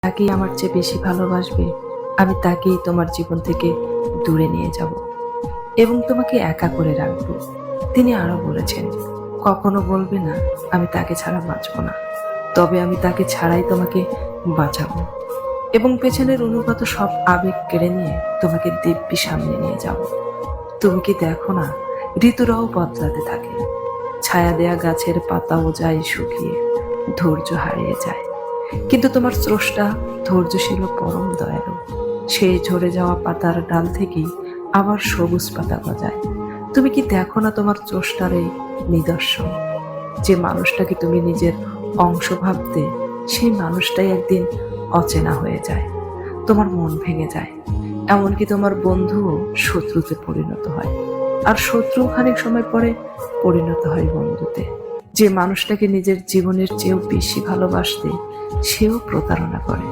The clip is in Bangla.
তাকেই আমার চেয়ে বেশি ভালোবাসবে, আমি তাকেই তোমার জীবন থেকে দূরে নিয়ে যাব এবং তোমাকে একা করে রাখবো। তিনি আরো বলেছেন, কখনো বলবে না আমি তাকে ছাড়া বাঁচব না, তবে আমি তাকে ছাড়াই তোমাকে বাঁচাবো এবং পেছনের অনুগত সব আবেগ কেড়ে নিয়ে তোমাকে দিব্যি সামনে নিয়ে যাব। তুমি কি দেখো না, ঋতুরাও বদলাতে থাকে, ছায়া দেয়া গাছের পাতাও যায় শুকিয়ে, ধৈর্য হারিয়ে যায়, কিন্তু তোমার স্রষ্টা ধৈর্যশীল ও পরম দয়ালু। সেই ঝরে যাওয়া পাতার ডাল থেকেই আবার সবুজ পাতা গজায়। তুমি কি দেখো না তোমার স্রষ্টার এই নিদর্শন? যে মানুষটাকে তুমি নিজের অংশ ভাবতে, সেই মানুষটাই একদিন অচেনা হয়ে যায়, তোমার মন ভেঙে যায়, এমনকি তোমার বন্ধুও শত্রুতে পরিণত হয়, আর শত্রু খানিক সময় পরে পরিণত হয় বন্ধুতে। যে মানুষটাকে নিজের জীবনের চেয়েও বেশি ভালোবাসতে, সেও প্রতারণা করে।